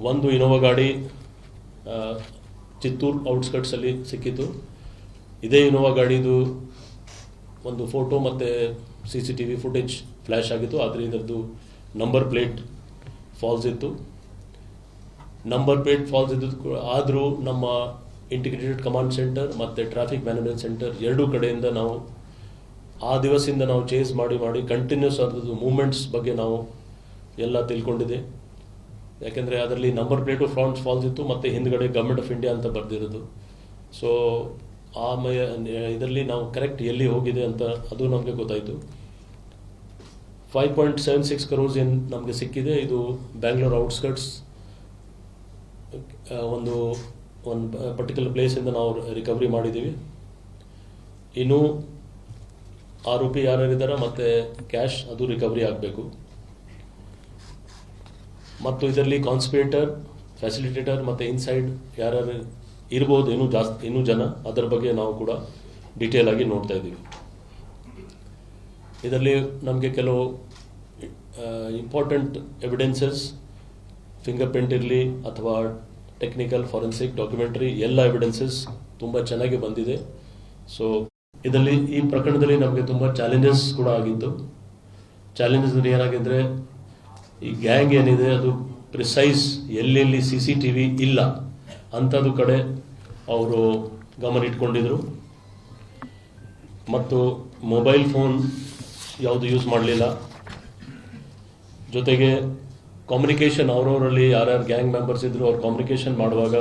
ಒಂದು ಇನೋವಾ ಗಾಡಿ ಚಿತ್ತೂರು ಔಟ್ಸ್ಕಟ್ಸಲ್ಲಿ ಸಿಕ್ಕಿತು. ಇದೇ ಇನೋವಾ ಗಾಡಿದು ಒಂದು ಫೋಟೋ ಮತ್ತು CCTV ಫುಟೇಜ್ ಫ್ಲ್ಯಾಶ್ ಆಗಿತ್ತು. ಆದರೆ ಇದರದ್ದು ನಂಬರ್ ಪ್ಲೇಟ್ ಫಾಲ್ಸ್ ಇತ್ತು. ನಂಬರ್ ಪ್ಲೇಟ್ ಫಾಲ್ಸ್ ಇದ್ದದ್ದು ಆದರೂ ನಮ್ಮ ಇಂಟಿಗ್ರೇಟೆಡ್ ಕಮಾಂಡ್ ಸೆಂಟರ್ ಮತ್ತು ಟ್ರಾಫಿಕ್ ಮ್ಯಾನೇಜ್ಮೆಂಟ್ ಸೆಂಟರ್ ಎರಡೂ ಕಡೆಯಿಂದ ನಾವು ಆ ದಿವಸದಿಂದ ನಾವು ಚೇಸ್ ಮಾಡಿ ಕಂಟಿನ್ಯೂಸ್ ಅದ್ರದ್ದು ಮೂವ್ಮೆಂಟ್ಸ್ ಬಗ್ಗೆ ನಾವು ಎಲ್ಲ ತಿಳ್ಕೊಂಡಿದೆ. ಯಾಕೆಂದರೆ ಅದರಲ್ಲಿ ನಂಬರ್ ಪ್ಲೇಟು ಫಾಲ್ಸ್ ಇತ್ತು ಮತ್ತು ಹಿಂದ್ಗಡೆ ಗೌರ್ಮೆಂಟ್ ಆಫ್ ಇಂಡಿಯಾ ಅಂತ ಬರೆದಿರೋದು. ಸೊ ಇದರಲ್ಲಿ ನಾವು ಕರೆಕ್ಟ್ ಎಲ್ಲಿ ಹೋಗಿದೆ ಅಂತ ಅದು ನಮಗೆ ಗೊತ್ತಾಯಿತು. 5.76 crores ಏನು ನಮಗೆ ಸಿಕ್ಕಿದೆ. ಇದು ಬ್ಯಾಂಗ್ಳೂರ್ ಔಟ್ಸ್ಕಟ್ಸ್ ಒಂದು ಪರ್ಟಿಕ್ಯುಲರ್ ಪ್ಲೇಸಿಂದ ನಾವು ರಿಕವರಿ ಮಾಡಿದ್ದೀವಿ. ಇನ್ನೂ ಆರೋಪಿ ಯಾರ್ಯಾರಿದ್ದಾರೆ ಮತ್ತು ಕ್ಯಾಶ್ ಅದು ರಿಕವರಿ ಆಗಬೇಕು. ಮತ್ತು ಇದರಲ್ಲಿ ಕಾನ್ಸ್ಪಿರೇಟರ್, ಫ್ಯಾಸಿಲಿಟೇಟರ್ ಮತ್ತು ಇನ್ಸೈಡ್ ಯಾರ್ಯಾರು ಇರ್ಬೋದು ಇನ್ನೂ ಜನ, ಅದರ ಬಗ್ಗೆ ನಾವು ಕೂಡ ಡೀಟೇಲ್ ಆಗಿ ನೋಡ್ತಾ ಇದ್ದೀವಿ. ಇದರಲ್ಲಿ ನಮಗೆ ಕೆಲವು ಇಂಪಾರ್ಟೆಂಟ್ ಎವಿಡೆನ್ಸಸ್, ಫಿಂಗರ್ ಪ್ರಿಂಟ್ ಇರಲಿ ಅಥವಾ ಟೆಕ್ನಿಕಲ್ ಫಾರೆನ್ಸಿಕ್ ಡಾಕ್ಯುಮೆಂಟ್ರಿ ಎಲ್ಲ ಎವಿಡೆನ್ಸಸ್ ತುಂಬ ಚೆನ್ನಾಗಿ ಬಂದಿದೆ. ಸೊ ಇದರಲ್ಲಿ ಈ ಪ್ರಕರಣದಲ್ಲಿ ನಮಗೆ ತುಂಬ ಚಾಲೆಂಜಸ್ ಕೂಡ ಆಗಿತ್ತು. ಚಾಲೆಂಜಸ್ ಏನಾಗಿದ್ದರೆ, ಈ ಗ್ಯಾಂಗ್ ಏನಿದೆ ಅದು ಪ್ರಿಸೈಸ್ ಎಲ್ಲೆಲ್ಲಿ CCTV ಇಲ್ಲ ಅಂಥದ್ದು ಕಡೆ ಅವರು ಗಮನ ಇಟ್ಕೊಂಡಿದ್ರು. ಮತ್ತು ಮೊಬೈಲ್ ಫೋನ್ ಯಾವುದು ಯೂಸ್ ಮಾಡಲಿಲ್ಲ. ಜೊತೆಗೆ ಕಮ್ಯುನಿಕೇಷನ್ ಅವರವರಲ್ಲಿ ಯಾರ್ಯಾರು ಗ್ಯಾಂಗ್ ಮೆಂಬರ್ಸ್ ಇದ್ರು ಅವ್ರು ಕಮ್ಯುನಿಕೇಷನ್ ಮಾಡುವಾಗ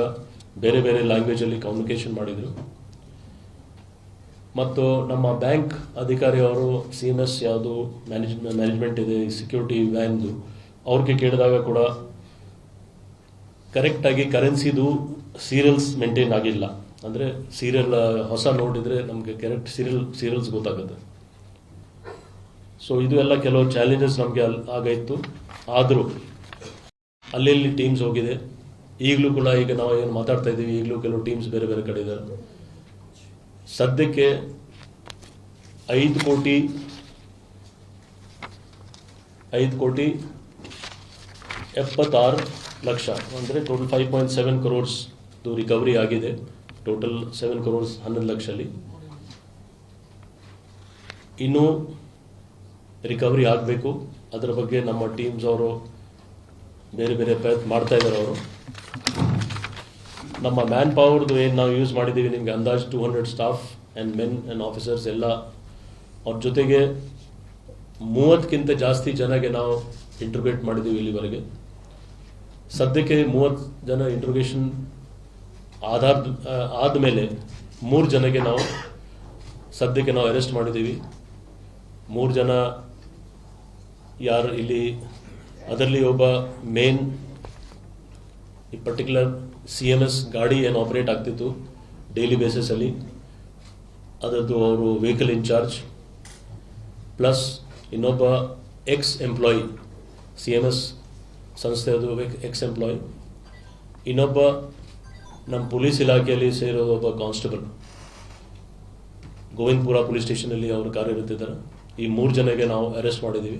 ಬೇರೆ ಬೇರೆ ಲ್ಯಾಂಗ್ವೇಜಲ್ಲಿ ಕಮ್ಯುನಿಕೇಷನ್ ಮಾಡಿದರು. ಮತ್ತು ನಮ್ಮ ಬ್ಯಾಂಕ್ ಅಧಿಕಾರಿ ಅವರು CMS ಯಾವುದು ಮ್ಯಾನೇಜ್ಮೆಂಟ್ ಇದೆ ಸೆಕ್ಯೂರಿಟಿ ವ್ಯಾನ್ದು ಅವ್ರಿಗೆ ಕೇಳಿದಾಗ ಕೂಡ ಕರೆಕ್ಟಾಗಿ ಕರೆನ್ಸಿದು ಸೀರಿಯಲ್ಸ್ ಮೇಂಟೈನ್ ಆಗಿಲ್ಲ. ಅಂದರೆ ಸೀರಿಯಲ್ ಹೊಸ ನೋಟ್ ಇದ್ದರೆ ನಮಗೆ ಕರೆಕ್ಟ್ ಸೀರಿಯಲ್ಸ್ ಗೊತ್ತಾಗುತ್ತೆ. ಸೊ ಇದು ಎಲ್ಲ ಕೆಲವು ಚಾಲೆಂಜಸ್ ನಮಗೆ ಆಗಿತ್ತು. ಆದರೂ ಅಲ್ಲಿ ಟೀಮ್ಸ್ ಹೋಗಿದೆ. ಈಗಲೂ ಕೂಡ ಈಗ ನಾವು ಏನು ಮಾತಾಡ್ತಾ ಇದ್ದೀವಿ, ಈಗಲೂ ಕೆಲವು ಟೀಮ್ಸ್ ಬೇರೆ ಬೇರೆ ಕಡೆ ಇದ್ದಾರೆ. ಸದ್ಯಕ್ಕೆ 5 ಕೋಟಿ 76 ಲಕ್ಷ ಅಂದರೆ ಟೋಟಲ್ 5.7 crores ರಿಕವರಿ ಆಗಿದೆ. ಟೋಟಲ್ 7 crores 11 ಲಕ್ಷಲ್ಲಿ ಇನ್ನೂ ರಿಕವರಿ ಆಗಬೇಕು. ಅದರ ಬಗ್ಗೆ ನಮ್ಮ ಟೀಮ್ಸ್ ಅವರು ಬೇರೆ ಬೇರೆ ಪ್ರಯತ್ನ ಮಾಡ್ತಾ ಇದ್ದಾರೆ. ಅವರು ನಮ್ಮ ಮ್ಯಾನ್ ಪವರ್ದು ಏನು ನಾವು ಯೂಸ್ ಮಾಡಿದ್ದೀವಿ ನಿಮಗೆ ಅಂದಾಜು 200 staff and men and officers ಎಲ್ಲ. ಅವ್ರ ಜೊತೆಗೆ 30ಕ್ಕಿಂತ ಜಾಸ್ತಿ ಜನಗೆ ನಾವು ಇಂಟ್ರೋಗೇಟ್ ಮಾಡಿದ್ದೀವಿ ಇಲ್ಲಿವರೆಗೆ. ಸದ್ಯಕ್ಕೆ 30 ಜನ ಇಂಟ್ರೋಗೇಷನ್ ಆದಮೇಲೆ 3 ಜನಕ್ಕೆ ನಾವು ಸದ್ಯಕ್ಕೆ ನಾವು ಅರೆಸ್ಟ್ ಮಾಡಿದ್ದೀವಿ. 3 ಜನ ಯಾರು ಇಲ್ಲಿ, ಅದರಲ್ಲಿ ಒಬ್ಬ ಮೇನ್ ಈ ಪರ್ಟಿಕ್ಯುಲರ್ CMS ಗಾಡಿ ಏನು ಆಪರೇಟ್ ಆಗ್ತಿತ್ತು ಡೈಲಿ ಬೇಸಿಸಲ್ಲಿ ಅದರದ್ದು ಅವರು ವೆಹಿಕಲ್ ಇನ್ಚಾರ್ಜ್, ಪ್ಲಸ್ ಇನ್ನೊಬ್ಬ ಎಕ್ಸ್ ಎಂಪ್ಲಾಯಿ CMS ಸಂಸ್ಥೆಯದು ಎಕ್ಸ್ ಎಂಪ್ಲಾಯಿ, ಇನ್ನೊಬ್ಬ ನಮ್ಮ ಪೊಲೀಸ್ ಇಲಾಖೆಯಲ್ಲಿ ಸೇರೋದು ಒಬ್ಬ ಕಾನ್ಸ್ಟೇಬಲ್ ಗೋವಿಂದಪುರ ಪೊಲೀಸ್ ಸ್ಟೇಷನಲ್ಲಿ ಅವರು ಕಾರ್ಯರತಿದ್ದಾರೆ. ಈ 3 ಜನಕ್ಕೆ ನಾವು ಅರೆಸ್ಟ್ ಮಾಡಿದ್ದೀವಿ.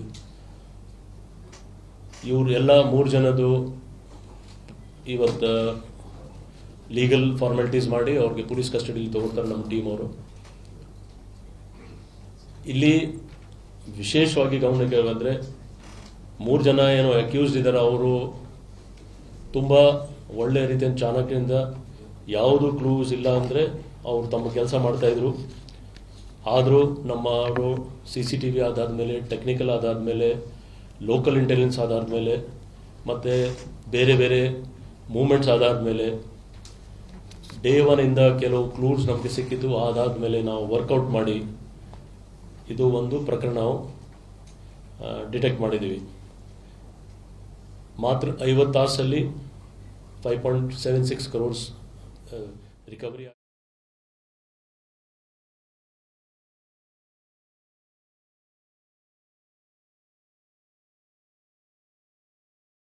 ಇವರು ಎಲ್ಲ 3 ಜನದ್ದು ಇವತ್ತು ಲೀಗಲ್ ಫಾರ್ಮಾಲಿಟೀಸ್ ಮಾಡಿ ಅವ್ರಿಗೆ ಪೊಲೀಸ್ ಕಸ್ಟಡಿಯಲ್ಲಿ ತಗೊಳ್ತಾರೆ ನಮ್ಮ ಟೀಮ್ ಅವರು. ಇಲ್ಲಿ ವಿಶೇಷವಾಗಿ ಗಮನಕ್ಕೆ ಬಂದರೆ 3 ಜನ ಏನು ಅಕ್ಯೂಸ್ಡ್ ಇದ್ದಾರೆ ಅವರು ತುಂಬ ಒಳ್ಳೆಯ ರೀತಿಯ ಚಾಣಕ್ಯದಿಂದ ಯಾವುದು ಕ್ಲೂಸ್ ಇಲ್ಲ ಅಂದರೆ ಅವರು ತಮ್ಮ ಕೆಲಸ ಮಾಡ್ತಾಯಿದ್ರು. ಆದರೂ ನಮ್ಮ ಅವರು CCTV ಆಧಾರದ ಮೇಲೆ, ಟೆಕ್ನಿಕಲ್ ಆಧಾರದ ಮೇಲೆ, ಲೋಕಲ್ ಇಂಟೆಲಿಜೆನ್ಸ್ ಆಧಾರದ ಮೇಲೆ ಮತ್ತು ಬೇರೆ ಬೇರೆ ಮೂಮೆಂಟ್ಸ್ ಆಧಾರದ ಮೇಲೆ ಡೇ 1 ಇಂದ ಕೆಲವು ಕ್ಲೂಸ್ ನಮಗೆ ಸಿಕ್ಕಿದ್ದು. ಅದಾದ ಮೇಲೆ ನಾವು ವರ್ಕೌಟ್ ಮಾಡಿ ಇದು ಒಂದು ಪ್ರಕರಣ ನಾವು ಡಿಟೆಕ್ಟ್ ಮಾಡಿದ್ದೀವಿ. ಮಾತ್ರ 50 ತಾಸಲ್ಲಿ 5.76 crores ರಿಕವರಿ.